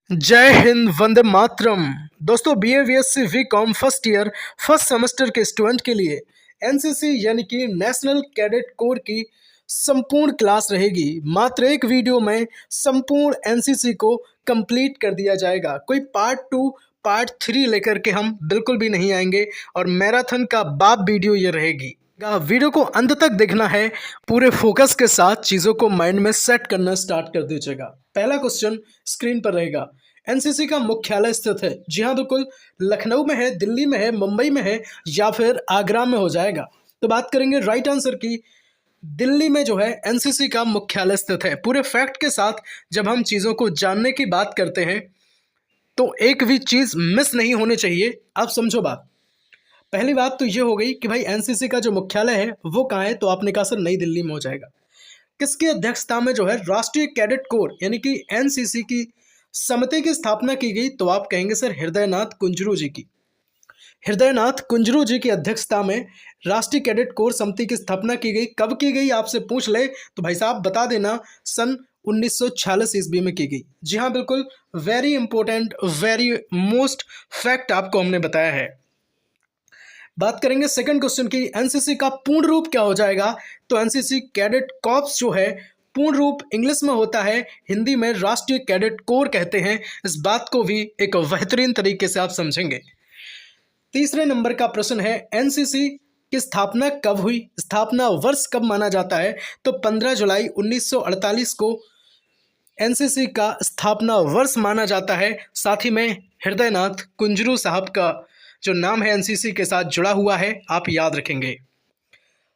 जय हिंद, वंदे मातरम। दोस्तों, BA-BSc VCom first year first semester के स्टूडेंट के लिए एनसीसी यानी कि नेशनल कैडेट कोर की संपूर्ण क्लास रहेगी। मात्र एक वीडियो में संपूर्ण एनसीसी को कंप्लीट कर दिया जाएगा। कोई पार्ट 2 पार्ट 3 लेकर के हम बिल्कुल भी नहीं आएंगे और मैराथन का बाप वीडियो ये रहेगी। वीडियो को अंत तक देखना है, पूरे फोकस के साथ चीज़ों को माइंड में सेट करना स्टार्ट कर दीजिएगा। पहला क्वेश्चन स्क्रीन पर रहेगा। एनसीसी का मुख्यालय स्थित है? जी हाँ, बिल्कुल। लखनऊ में है, दिल्ली में है, मुंबई में है या फिर आगरा में हो जाएगा। तो बात करेंगे राइट आंसर की। दिल्ली में जो है एनसीसी का मुख्यालय स्थित है। पूरे फैक्ट के साथ जब हम चीज़ों को जानने की बात करते हैं तो एक भी चीज़ मिस नहीं होनी चाहिए। आप समझो बात। पहली बात तो ये हो गई कि भाई एनसीसी का जो मुख्यालय है वो कहाँ है, तो आपने कहा सर नई दिल्ली में हो जाएगा। किसकी अध्यक्षता में जो है राष्ट्रीय कैडेट कोर यानी कि एनसीसी की समिति की स्थापना की गई, तो आप कहेंगे सर हृदयनाथ कुंजरू जी की। हृदयनाथ कुंजरू जी की अध्यक्षता में राष्ट्रीय कैडेट कोर समिति की स्थापना की गई। कब की गई आपसे पूछ ले तो भाई साहब बता देना, सन 1946 ईस्वी में की गई। जी हाँ, बिल्कुल। Very important, very most fact आपको हमने बताया है। बात करेंगे सेकंड क्वेश्चन की, एनसीसी का पूर्ण रूप क्या हो जाएगा? तो एनसीसी कैडेट कॉर्प्स जो है पूर्ण रूप इंग्लिश में होता है, हिंदी में राष्ट्रीय कैडेट कोर कहते हैं। इस बात को भी एक बेहतरीन तरीके से आप समझेंगे। तीसरे नंबर का प्रश्न है, एनसीसी की स्थापना कब हुई? स्थापना वर्ष कब माना जाता है? तो 15 जुलाई 1948 को एनसीसी का स्थापना वर्ष माना जाता है। साथ ही में हृदयनाथ कुंजरू साहब का जो नाम है एनसीसी के साथ जुड़ा हुआ है, आप याद रखेंगे।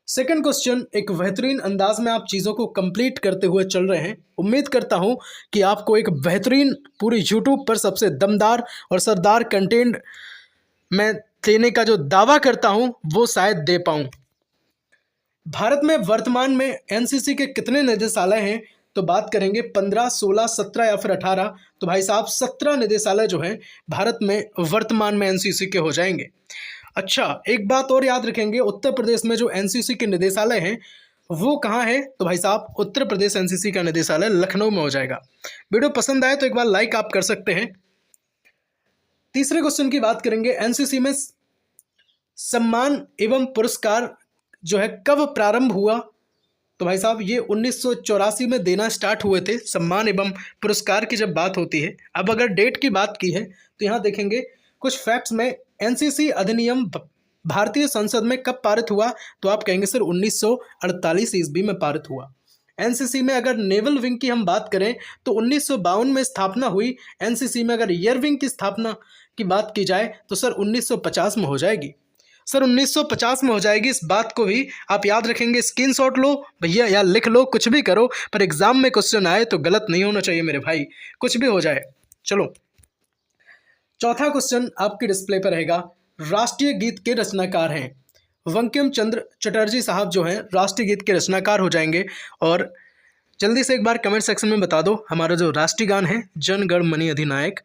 सेकंड क्वेश्चन, एक बेहतरीन अंदाज में आप चीज़ों को कंप्लीट करते हुए चल रहे हैं। उम्मीद करता हूं कि आपको एक बेहतरीन पूरी यूट्यूब पर सबसे दमदार और सरदार कंटेंट मैं देने का जो दावा करता हूं वो शायद दे पाऊं। भारत में वर्तमान में एनसीसी के कितने निदेशालय हैं? तो बात करेंगे 15, 16, 17 या फिर 18। तो भाई साहब 17 निदेशालय जो हैं भारत में वर्तमान में एनसीसी के हो जाएंगे। अच्छा, एक बात और याद रखेंगे, उत्तर प्रदेश में जो एनसीसी के निदेशालय हैं वो कहाँ है? तो भाई साहब उत्तर प्रदेश एनसीसी का निदेशालय लखनऊ में हो जाएगा। वीडियो पसंद आए तो एक बार लाइक आप कर सकते हैं। तीसरे क्वेश्चन की बात करेंगे, एनसीसी में सम्मान एवं पुरस्कार जो है कब प्रारंभ हुआ? तो भाई साहब ये 1984 में देना स्टार्ट हुए थे। सम्मान एवं पुरस्कार की जब बात होती है, अब अगर डेट की बात की है तो यहाँ देखेंगे कुछ फैक्ट्स में। एनसीसी अधिनियम भारतीय संसद में कब पारित हुआ? तो आप कहेंगे सर 1948 ईस्वी में पारित हुआ। एनसीसी में अगर नेवल विंग की हम बात करें तो 1952 में स्थापना हुई। एनसीसी में अगर एयर विंग की स्थापना की बात की जाए तो सर 1950 में हो जाएगी। सर 1950 में हो जाएगी, इस बात को भी आप याद रखेंगे। स्क्रीनशॉट लो भैया या लिख लो, कुछ भी करो, पर एग्जाम में क्वेश्चन आए तो गलत नहीं होना चाहिए मेरे भाई, कुछ भी हो जाए। चलो, चौथा क्वेश्चन आपकी डिस्प्ले पर रहेगा। राष्ट्रीय गीत के रचनाकार हैं बंकिम चंद्र चटर्जी साहब जो हैं राष्ट्रीय गीत के रचनाकार हो जाएंगे। और जल्दी से एक बार कमेंट सेक्शन में बता दो हमारा जो राष्ट्रीय गान है जन गण मन अधिनायक,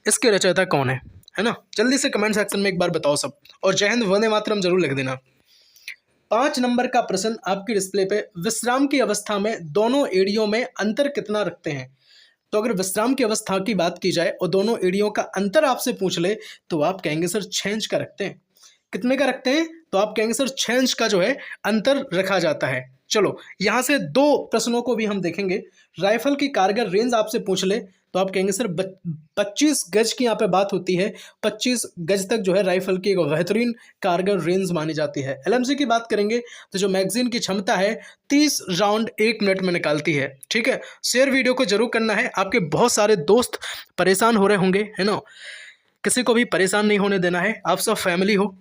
इसके रचयिता कौन है ना? जल्दी से कमेंट सेक्शन में एक बार बताओ सब, और जय हिंद वंदे मातरम जरूर लिख देना। 5 नंबर का प्रश्न आपकी डिस्प्ले पे, विश्राम की अवस्था में दोनों एड़ियों में अंतर कितना रखते हैं? तो अगर विश्राम की अवस्था की बात की जाए और दोनों एड़ियों का अंतर आपसे पूछ ले तो आप कहेंगे सर 6 इंच का रखते हैं। कितने का रखते हैं? तो आप कहेंगे सर 6 इंच का जो है अंतर रखा जाता है। चलो, यहाँ से 2 प्रश्नों को भी हम देखेंगे। राइफल की कारगर रेंज आपसे पूछ ले तो आप कहेंगे सर 25 गज की यहाँ पे बात होती है। 25 गज तक जो है राइफल की एक बेहतरीन कारगर रेंज मानी जाती है। एलएमजी की बात करेंगे तो जो मैगजीन की क्षमता है 30 राउंड 1 मिनट में निकालती है। ठीक है, शेयर वीडियो को जरूर करना है। आपके बहुत सारे दोस्त परेशान हो रहे होंगे, है ना? किसी को भी परेशान नहीं होने देना है, आप सब फैमिली हो।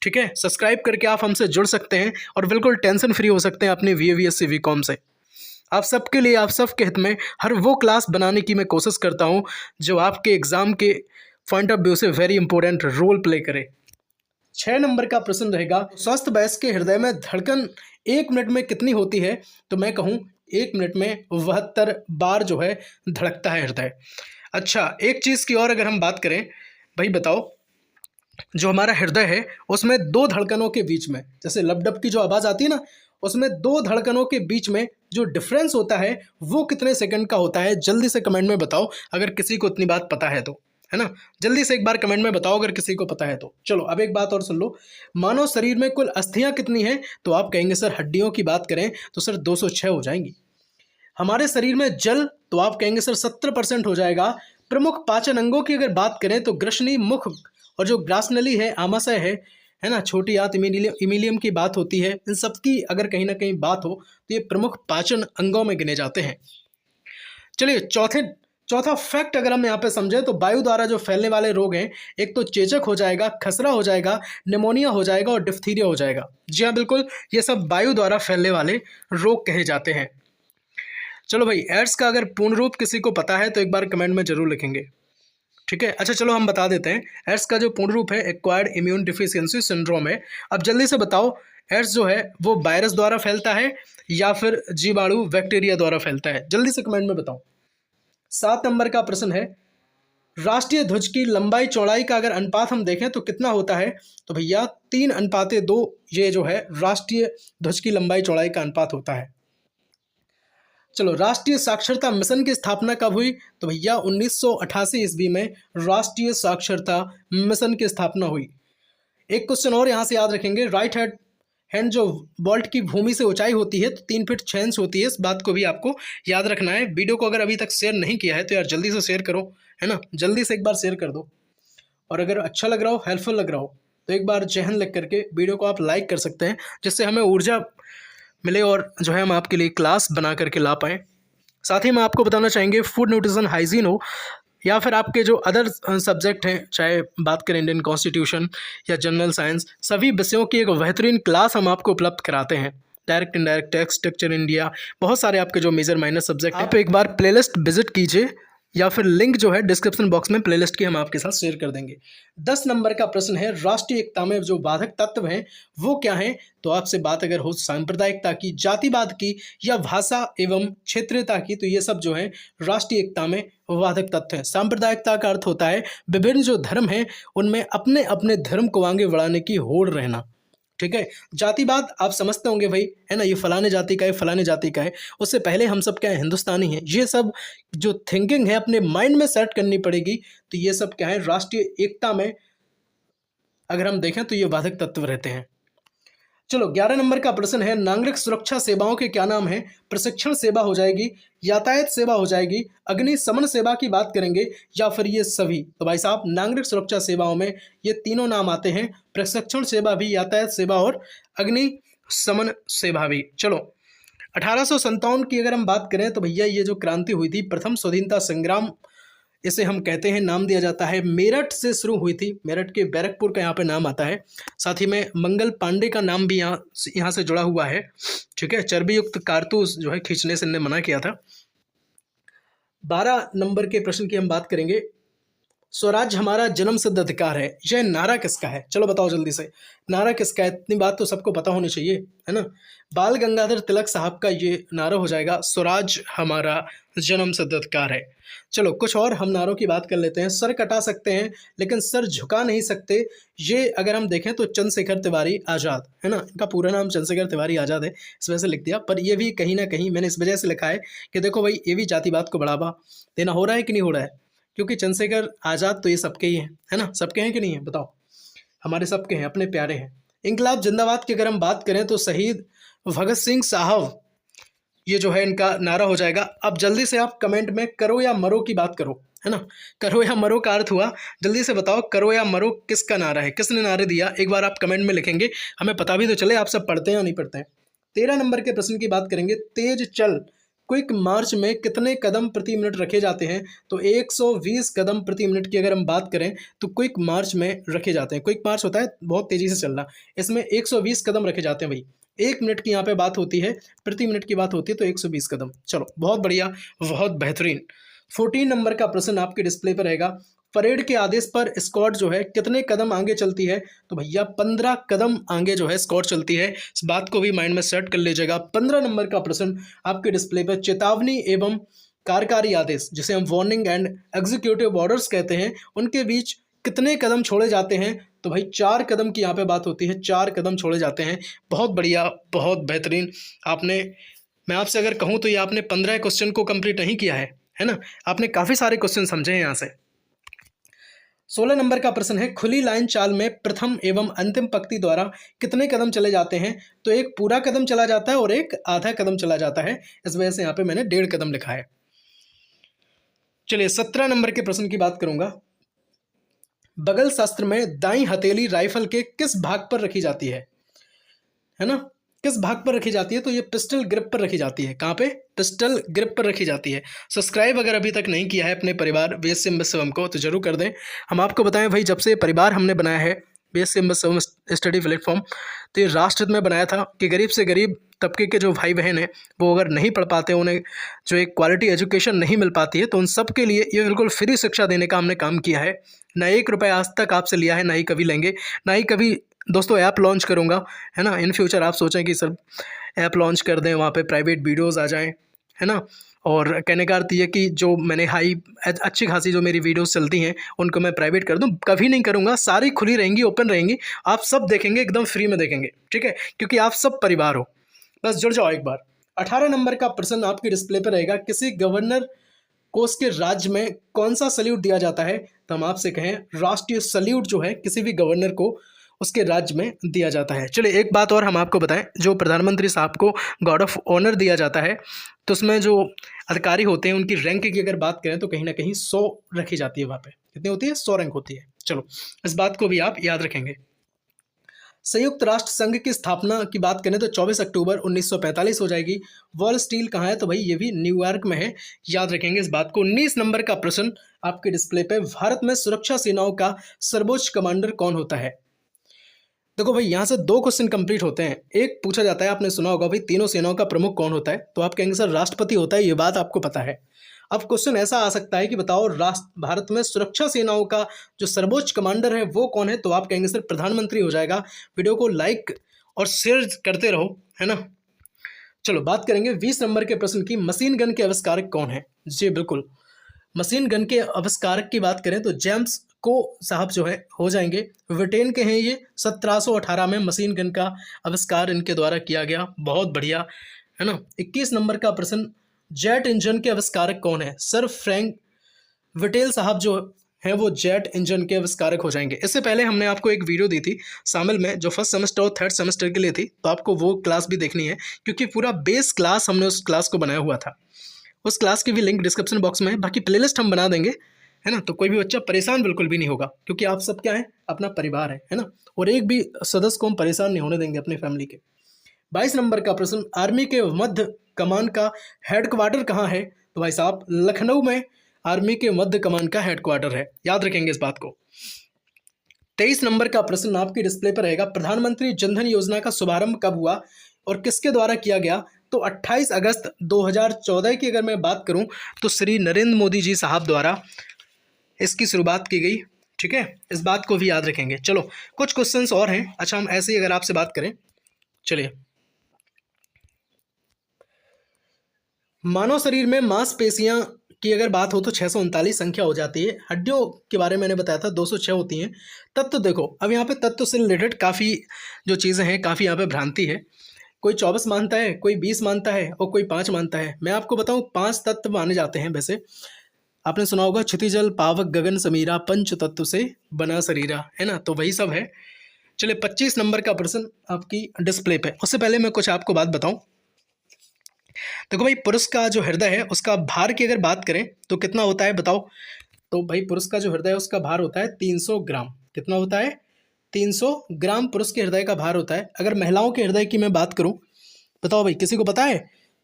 ठीक है, सब्सक्राइब करके आप हमसे जुड़ सकते हैं और बिल्कुल टेंशन फ्री हो सकते हैं अपने BA-BSc VCom से। आप सबके लिए, आप सबके हित में हर वो क्लास बनाने की मैं कोशिश करता हूं जो आपके एग्ज़ाम के पॉइंट ऑफ व्यू से वेरी इंपॉर्टेंट रोल प्ले करे। 6 नंबर का प्रश्न रहेगा, स्वस्थ वयस्क के हृदय में धड़कन 1 मिनट में कितनी होती है? तो मैं कहूँ 1 मिनट में 72 बार जो है धड़कता है हृदय। अच्छा, एक चीज़ की और अगर हम बात करें, भाई बताओ, जो हमारा हृदय है उसमें 2 धड़कनों के बीच में जैसे लपडप की जो आवाज़ आती है ना, उसमें दो धड़कनों के बीच में जो डिफरेंस होता है वो कितने सेकंड का होता है? जल्दी से कमेंट में बताओ अगर किसी को इतनी बात पता है तो, है ना। जल्दी से एक बार कमेंट में बताओ अगर किसी को पता है तो। चलो अब एक बात और सुन लो, मानव शरीर में कुल अस्थियां कितनी हैं? तो आप कहेंगे सर हड्डियों की बात करें तो सर 206 हो जाएंगी। हमारे शरीर में जल, तो आप कहेंगे सर 70% हो जाएगा। प्रमुख पाचन अंगों की अगर बात करें तो ग्रसनी, मुख और जो ग्रासनली है, आमाशय है ना, छोटी आंत, इमीलियम की बात होती है। इन सब की अगर कहीं ना कहीं बात हो तो ये प्रमुख पाचन अंगों में गिने जाते हैं। चलिए चौथा फैक्ट अगर हम यहाँ पे समझें तो वायु द्वारा जो फैलने वाले रोग हैं, एक तो चेचक हो जाएगा, खसरा हो जाएगा, निमोनिया हो जाएगा और डिप्थीरिया हो जाएगा। जी हाँ बिल्कुल, ये सब वायु द्वारा फैलने वाले रोग कहे जाते हैं। चलो भाई, एड्स का अगर पूर्ण रूप किसी को पता है तो एक बार कमेंट में जरूर लिखेंगे, ठीक है। अच्छा चलो हम बता देते हैं, एड्स का जो पूर्ण रूप है एक्वायर्ड इम्यून डिफिशियंसी सिंड्रोम है। अब जल्दी से बताओ, एड्स जो है वो वायरस द्वारा फैलता है या फिर जीवाणु बैक्टीरिया द्वारा फैलता है? जल्दी से कमेंट में बताओ। 7 नंबर का प्रश्न है, राष्ट्रीय ध्वज की लंबाई चौड़ाई का अगर अनुपात हम देखें तो कितना होता है? तो भैया 3:2 ये जो है राष्ट्रीय ध्वज की लंबाई चौड़ाई का अनुपात होता है। चलो, राष्ट्रीय साक्षरता मिशन की स्थापना कब हुई? तो भैया 1988 ईस्वी में राष्ट्रीय साक्षरता मिशन की स्थापना हुई। एक क्वेश्चन और यहाँ से याद रखेंगे, राइट हैंड जो वॉल्ट की भूमि से ऊंचाई होती है तो 3 फीट 6 इंच होती है। इस बात को भी आपको याद रखना है। वीडियो को अगर अभी तक शेयर नहीं किया है तो यार जल्दी से शेयर करो, है ना, जल्दी से एक बार शेयर कर दो। और अगर अच्छा लग रहा हो, हेल्पफुल लग रहा हो तो एक बार जय हिंद लिख करके वीडियो को आप लाइक कर सकते हैं, जिससे हमें ऊर्जा मिले और जो है हम आपके लिए क्लास बना करके ला पाएँ। साथ ही मैं आपको बताना चाहेंगे, फूड न्यूट्रिशन हाइजीन हो या फिर आपके जो अदर सब्जेक्ट हैं, चाहे बात करें इंडियन कॉन्स्टिट्यूशन या जनरल साइंस, सभी विषयों की एक बेहतरीन क्लास हम आपको उपलब्ध कराते हैं। Direct indirect tax, structure India, बहुत सारे आपके जो मेजर माइनर सब्जेक्ट हैं। आप एक बार प्लेलिस्ट विजिट कीजिए या फिर लिंक जो है डिस्क्रिप्शन बॉक्स में प्लेलिस्ट की हम आपके साथ शेयर कर देंगे। 10 नंबर का प्रश्न है, राष्ट्रीय एकता में जो बाधक तत्व हैं वो क्या हैं? तो आपसे बात अगर हो सांप्रदायिकता की, जातिवाद की या भाषा एवं क्षेत्रीयता की, तो ये सब जो है राष्ट्रीय एकता में बाधक तत्व हैं। सांप्रदायिकता का अर्थ होता है विभिन्न जो धर्म हैं उनमें अपने अपने धर्म को आगे बढ़ाने की होड़ रहना, ठीक है। जातिवाद आप समझते होंगे भाई, है ना, ये फलाने जाति का है, फलाने जाति का है। उससे पहले हम सब क्या है, हिंदुस्तानी हैं। ये सब जो थिंकिंग है अपने माइंड में सेट करनी पड़ेगी। तो ये सब क्या है, राष्ट्रीय एकता में अगर हम देखें तो ये बाधक तत्व रहते हैं। चलो 11 नंबर का प्रश्न है, नागरिक सुरक्षा सेवाओं के क्या नाम है? प्रशिक्षण सेवा हो जाएगी, यातायात सेवा हो जाएगी, अग्निशमन सेवा की बात करेंगे या फिर ये सभी? तो भाई साहब, नागरिक सुरक्षा सेवाओं में ये तीनों नाम आते हैं, प्रशिक्षण सेवा भी, यातायात सेवा और अग्निशमन सेवा भी। चलो 1857 की अगर हम बात करें तो भैया ये जो क्रांति हुई थी, प्रथम स्वतंत्रता संग्राम इसे हम कहते हैं, नाम दिया जाता है, मेरठ से शुरू हुई थी। मेरठ के बैरकपुर का यहाँ पे नाम आता है। साथ ही में मंगल पांडे का नाम भी यहाँ से जुड़ा हुआ है, ठीक है। चर्बी युक्त कारतूस जो है खींचने से इन्हें मना किया था। 12 नंबर के प्रश्न की हम बात करेंगे, स्वराज हमारा जन्म सिद्ध अधिकार है, यह नारा किसका है? चलो बताओ जल्दी से, नारा किसका है? इतनी बात तो सबको पता होनी चाहिए, है ना। बाल गंगाधर तिलक साहब का ये नारा हो जाएगा, स्वराज हमारा जन्म सिद्ध अधिकार है। चलो कुछ और हम नारों की बात कर लेते हैं। सर कटा सकते हैं लेकिन सर झुका नहीं सकते, ये अगर हम देखें तो चंद्रशेखर तिवारी आज़ाद, है ना। इनका पूरा नाम चंद्रशेखर तिवारी आज़ाद है, इस वजह से लिख दिया। पर ये भी कहीं ना कहीं मैंने इस वजह से लिखा है कि देखो भाई, ये भी जातिवाद को बढ़ावा देना हो रहा है कि नहीं हो रहा है, क्योंकि चंद्रशेखर आज़ाद तो ये सबके ही हैं, है ना। सबके हैं कि नहीं है बताओ? हमारे सबके हैं, अपने प्यारे हैं। इनकलाब जिंदाबाद की अगर हम बात करें तो शहीद भगत सिंह साहब, ये जो है इनका नारा हो जाएगा। अब जल्दी से आप कमेंट में करो या मरो की बात करो, है ना। करो या मरो का अर्थ हुआ, जल्दी से बताओ करो या मरो किसका नारा है, किसने नारे दिया? एक बार आप कमेंट में लिखेंगे, हमें पता भी तो चले आप सब पढ़ते हैं या नहीं पढ़ते हैं। 13 नंबर के प्रश्न की बात करेंगे, तेज चल क्विक मार्च में कितने कदम प्रति मिनट रखे जाते हैं? तो 120 कदम प्रति मिनट की अगर हम बात करें तो क्विक मार्च में रखे जाते हैं। क्विक मार्च होता है बहुत तेज़ी से चलना, इसमें 120 कदम रखे जाते हैं भाई। 1 मिनट की यहाँ पे बात होती है, प्रति मिनट की बात होती है तो 120 कदम। चलो बहुत बढ़िया, बहुत बेहतरीन। 14 नंबर का प्रश्न आपके डिस्प्ले पर रहेगा, परेड के आदेश पर स्क्वाड जो है कितने कदम आगे चलती है? तो भैया 15 कदम आगे जो है स्क्वाड चलती है। इस बात को भी माइंड में सेट कर लीजिएगा। 15 नंबर का प्रश्न आपके डिस्प्ले पर, चेतावनी एवं कार्यकारी आदेश जिसे हम वार्निंग एंड एग्जीक्यूटिव ऑर्डर्स कहते हैं, उनके बीच कितने कदम छोड़े जाते हैं? तो भाई 4 कदम की यहाँ पे बात होती है, 4 कदम छोड़े जाते हैं। बहुत बढ़िया, बहुत बेहतरीन। आपने, मैं आपसे अगर कहूँ तो ये आपने 15 क्वेश्चन को कंप्लीट नहीं किया है ना? आपने काफ़ी सारे क्वेश्चन समझे हैं यहाँ से। 16 नंबर का प्रश्न है, खुली लाइन चाल में प्रथम एवं अंतिम पंक्ति द्वारा कितने कदम चले जाते हैं? तो एक पूरा कदम चला जाता है और एक आधा कदम चला जाता है, इस वजह से यहाँ पे मैंने 1.5 कदम लिखा है। चलिए 17 नंबर के प्रश्न की बात करूंगा। बगल शस्त्र में दाई हथेली राइफल के किस भाग पर रखी जाती है ना? किस भाग पर रखी जाती है? तो ये पिस्टल ग्रिप पर रखी जाती है। कहाँ पे? पिस्टल ग्रिप पर रखी जाती है। सब्सक्राइब अगर अभी तक नहीं किया है अपने परिवार बीएससी एमएसएम को तो जरूर कर दें। हम आपको बताएं भाई, जब से परिवार हमने बनाया है बीएससी एमएसएम स्टडी प्लेटफॉर्म, तो ये राष्ट्र हित में बनाया था कि गरीब से गरीब तबके के जो भाई बहन हैं वो अगर नहीं पढ़ पाते, उन्हें जो एक क्वालिटी एजुकेशन नहीं मिल पाती है, तो उन सब के लिए ये बिल्कुल फ्री शिक्षा देने का हमने काम किया है। ना 1 रुपये आज तक आपसे लिया है, ना ही कभी लेंगे, ना ही कभी दोस्तों ऐप लॉन्च करूँगा, है ना? इन फ्यूचर आप सोचें कि सर ऐप लॉन्च कर दें, वहाँ पे प्राइवेट वीडियोज़ आ जाएँ, है ना? और कहने का अर्थ ये कि जो मैंने अच्छी खासी जो मेरी वीडियोस चलती हैं उनको मैं प्राइवेट कर दूं, कभी नहीं करूंगा। सारी खुली रहेंगी, ओपन रहेंगी, आप सब देखेंगे, एकदम फ्री में देखेंगे, ठीक है? क्योंकि आप सब परिवार हो, बस जुड़ जाओ एक बार। 18 नंबर का प्रश्न आपके डिस्प्ले पर रहेगा, किसी गवर्नर को उसके राज्य में कौन सा सल्यूट दिया जाता है? तो हम आपसे कहें राष्ट्रीय सल्यूट जो है किसी भी गवर्नर को उसके राज्य में दिया जाता है। चलिए एक बात और हम आपको बताएं, जो प्रधानमंत्री साहब को गार्ड ऑफ ऑनर दिया जाता है, तो उसमें जो अधिकारी होते हैं उनकी रैंक की अगर बात करें तो कहीं ना कहीं 100 रखी जाती है। वहाँ पे कितनी होती है? 100 रैंक होती है। चलो इस बात को भी आप याद रखेंगे। संयुक्त राष्ट्र संघ की स्थापना की बात करें तो 24 अक्टूबर 1945 हो जाएगी। वॉल स्टील कहाँ है? तो भाई ये भी न्यूयॉर्क में है, याद रखेंगे इस बात को। 19 नंबर का प्रश्न आपके डिस्प्ले पे, भारत में सुरक्षा सेनाओं का सर्वोच्च कमांडर कौन होता है? देखो भाई यहाँ से 2 क्वेश्चन कंप्लीट होते हैं। एक पूछा जाता है, आपने सुना होगा भाई, तीनों सेनाओं का प्रमुख कौन होता है? तो आप कहेंगे सर राष्ट्रपति होता है, ये बात आपको पता है। अब क्वेश्चन ऐसा आ सकता है कि बताओ भारत में सुरक्षा सेनाओं का जो सर्वोच्च कमांडर है वो कौन है? तो आप कहेंगे सर प्रधानमंत्री हो जाएगा। वीडियो को लाइक और शेयर करते रहो, है ना? चलो बात करेंगे 20 नंबर के प्रश्न की, मशीन गन के आविष्कारक कौन है? जी बिल्कुल, मशीन गन के आविष्कारक की बात करें तो जेम्स को साहब जो है हो जाएंगे। ब्रिटेन के हैं ये। 1718 में मशीन गन का आविष्कार इनके द्वारा किया गया। बहुत बढ़िया, है ना? 21 नंबर का प्रश्न, जेट इंजन के आविष्कारक कौन है? सर फ्रैंक विटेल साहब जो हैं वो जेट इंजन के आविष्कारक हो जाएंगे। इससे पहले हमने आपको एक वीडियो दी थी शामिल में, जो फर्स्ट सेमेस्टर और थर्ड सेमेस्टर के लिए थी, तो आपको वो क्लास भी देखनी है, क्योंकि पूरा बेस क्लास हमने उस क्लास को बनाया हुआ था। उस क्लास की भी लिंक डिस्क्रिप्शन बॉक्स में है। बाकी प्लेलिस्ट हम बना देंगे, है ना? तो कोई भी बच्चा परेशान बिल्कुल भी नहीं होगा, क्योंकि आप सब क्या है? अपना परिवार है ना? और एक भी सदस्य को हम परेशान नहीं होने देंगे अपनी फैमिली के। 22 नंबर का प्रश्न, आर्मी के मध्य कमान का हेडक्वार्टर कहाँ है? तो भाई साहब लखनऊ में आर्मी के मध्य कमान का हेडक्वार्टर है, याद रखेंगे इस बात को। 23 नंबर का प्रश्न आपके डिस्प्ले पर रहेगा, प्रधानमंत्री जनधन योजना का शुभारंभ कब हुआ और किसके द्वारा किया गया? तो 28 अगस्त 2014 की अगर मैं बात करूं तो श्री नरेंद्र मोदी जी साहब द्वारा इसकी शुरुआत की गई, ठीक है? इस बात को भी याद रखेंगे। चलो कुछ क्वेश्चंस और हैं। अच्छा हम ऐसे ही अगर आपसे बात करें, चलिए, मानव शरीर में मांसपेशियां की अगर बात हो तो 639 संख्या हो जाती है। हड्डियों के बारे में मैंने बताया था 206 होती हैं। तत्व देखो, अब यहाँ पे तत्व से रिलेटेड काफ़ी जो चीज़ें हैं, काफ़ी यहाँ पे भ्रांति है। कोई 24 मानता है, कोई 20 मानता है और कोई 5 मानता है। मैं आपको बताऊं 5 तत्व माने जाते हैं। वैसे आपने सुना होगा क्षितिजल पावक गगन समीरा पंच तत्व से बना शरीरा, है ना? तो वही सब है। चलिए 25 नंबर का प्रश्न आपकी डिस्प्ले पे। उससे पहले मैं कुछ आपको बात बताऊं। देखो भाई, पुरुष का जो हृदय है उसका भार की अगर बात करें तो कितना होता है बताओ? तो भाई पुरुष का जो हृदय है उसका भार होता है 300 ग्राम। कितना होता है? 300 ग्राम पुरुष के हृदय का भार होता है। अगर महिलाओं के हृदय की मैं बात करूं, बताओ भाई किसी को पता है?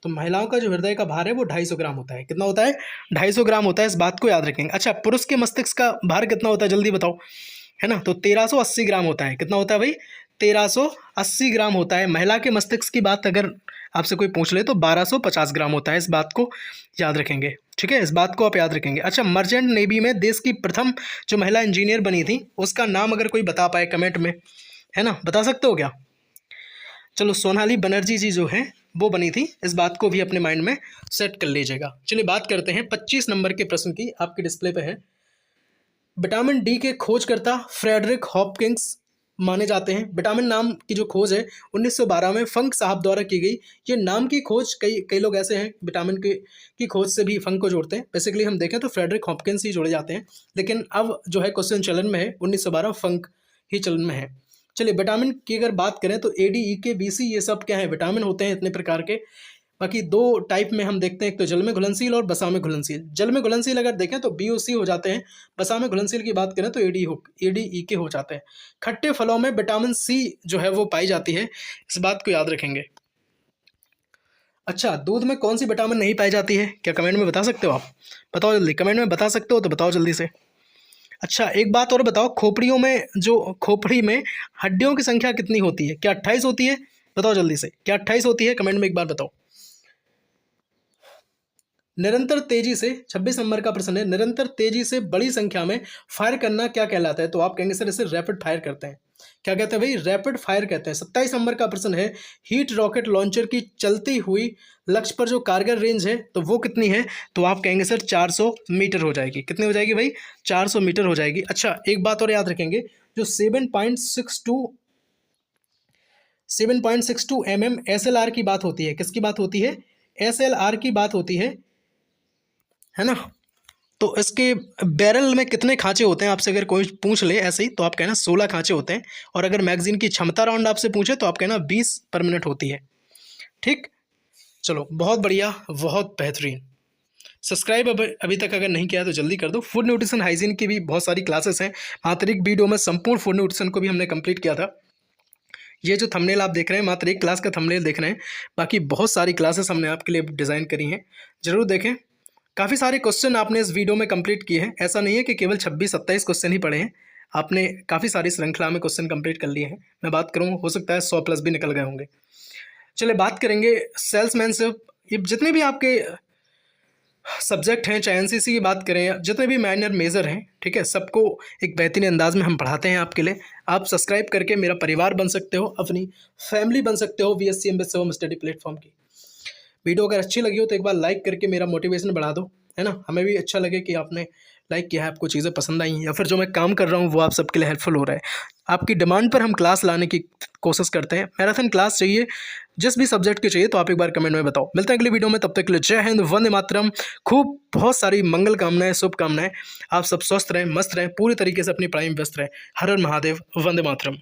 तो महिलाओं का जो हृदय का भार है वो 250 ग्राम होता है। कितना होता है? 250 ग्राम होता है। इस बात को याद रखेंगे। अच्छा, पुरुष के मस्तिष्क का भार कितना होता है जल्दी बताओ, है ना? तो 1380 ग्राम होता है। कितना होता है भाई? 1380 ग्राम होता है। महिला के मस्तिष्क की बात अगर आपसे कोई पूछ ले तो 1250 ग्राम होता है। इस बात को याद रखेंगे, ठीक है? इस बात को आप याद रखेंगे। अच्छा, मर्चेंट नेवी में देश की प्रथम जो महिला इंजीनियर बनी थी उसका नाम अगर कोई बता पाए कमेंट में, है ना? बता सकते हो क्या? चलो सोनाली बनर्जी जी जो हैं वो बनी थी। इस बात को भी अपने माइंड में सेट कर लीजिएगा। चलिए बात करते हैं 25 नंबर के प्रश्न की। आपके डिस्प्ले पे है, विटामिन डी के खोजकर्ता फ्रेडरिक हॉपकिंस माने जाते हैं। विटामिन नाम की जो खोज है 1912 में फंक साहब द्वारा की गई। ये नाम की खोज कई लोग ऐसे हैं विटामिन की खोज से भी फंक को जोड़ते हैं। बेसिकली हम देखें तो फ्रेडरिक हॉपकिंस ही जोड़े जाते हैं, लेकिन अब जो है क्वेश्चन चलन में है 1912 फंक ही चलन में है। चलिए विटामिन की अगर बात करें तो ए डी ई के बी सी ये सब क्या है, विटामिन होते हैं इतने प्रकार के। बाकी दो टाइप में हम देखते हैं, एक तो जल में घुलनशील और बसा में घुलनशील। जल में घुलनशील अगर देखें तो BOC हो जाते हैं, बसा में घुलनशील की बात करें तो ADE के हो जाते हैं। खट्टे फलों में विटामिन C जो है वो पाई जाती है, इस बात को याद रखेंगे। अच्छा, दूध में कौन सी विटामिन नहीं पाई जाती है, क्या कमेंट में बता सकते हो आप? बताओ जल्दी, कमेंट में बता सकते हो तो बताओ जल्दी से। अच्छा, एक बात और बताओ, खोपड़ी में हड्डियों की संख्या कितनी होती है? क्या 28 होती है? बताओ जल्दी से, क्या 28 होती है? कमेंट में एक बार बताओ। निरंतर तेजी से 26 नंबर का प्रश्न है, निरंतर तेजी से बड़ी संख्या में फायर करना क्या कहलाता है? तो आप कहेंगे सर इसे रैपिड फायर करते हैं। क्या कहते हैं भाई? रैपिड फायर कहते हैं। 27 नंबर का प्रश्न है, हीट रॉकेट लॉन्चर की चलती हुई लक्ष्य पर जो कारगर रेंज है तो वो कितनी है? तो आप कहेंगे सर 400 मीटर हो जाएगी। कितनी हो जाएगी भाई? 400 मीटर हो जाएगी। अच्छा, एक बात और याद रखेंगे, जो 7.62 mm SLR की बात होती है, किसकी बात होती है? SLR की बात होती है ना। तो इसके बैरल में कितने खांचे होते हैं आपसे अगर कोई पूछ ले ऐसे ही, तो आप कहना 16 खांचे होते हैं। और अगर मैगजीन की क्षमता राउंड आपसे पूछे तो आप कहना 20 पर मिनट होती है। ठीक, चलो बहुत बढ़िया, बहुत बेहतरीन। सब्सक्राइब अभी तक अगर नहीं किया है तो जल्दी कर दो। फूड न्यूट्रिशन हाइजीन की भी बहुत सारी क्लासेस हैं। मात्र एक वीडियो में संपूर्ण फूड न्यूट्रिशन को भी हमने कंप्लीट किया था। ये जो थंबनेल आप देख रहे हैं, मात्र एक क्लास का थंबनेल देख रहे हैं, बाकी बहुत सारी क्लासेस हमने आपके लिए डिज़ाइन करी हैं, ज़रूर देखें। काफ़ी सारे क्वेश्चन आपने इस वीडियो में कंप्लीट किए हैं। ऐसा नहीं है कि केवल 26-27 क्वेश्चन ही पढ़े हैं, आपने काफ़ी सारी श्रृंखला में क्वेश्चन कंप्लीट कर लिए हैं। मैं बात करूँ, हो सकता है 100+ भी निकल गए होंगे। चलिए बात करेंगे सेल्समैनशिप। ये जितने भी आपके सब्जेक्ट हैं, चाहे NCC की बात करें या जितने भी माइनर मेजर हैं, ठीक है, सबको एक बेहतरीन अंदाज में हम पढ़ाते हैं आपके लिए। आप सब्सक्राइब करके मेरा परिवार बन सकते हो, अपनी फैमिली बन सकते हो VSC MBA Shivam study platform की। वीडियो अगर अच्छी लगी हो तो एक बार लाइक करके मेरा मोटिवेशन बढ़ा दो, है ना। हमें भी अच्छा लगे कि आपने लाइक किया है, आपको चीज़ें पसंद आई हैं, या फिर जो मैं काम कर रहा हूँ वो आप सबके लिए हेल्पफुल हो रहा है। आपकी डिमांड पर हम क्लास लाने की कोशिश करते हैं। मैराथन क्लास चाहिए, जिस भी सब्जेक्ट की चाहिए तो आप एक बार कमेंट में बताओ। मिलते हैं अगली वीडियो में, तब तक के लिए जय हिंद, वंदे मातरम। खूब बहुत सारी मंगल कामनाएं, शुभकामनाएं। आप सब स्वस्थ रहें, मस्त रहें, पूरी तरीके से अपनी पढ़ाई में व्यस्त रहें। हर हर महादेव, वंदे मातरम।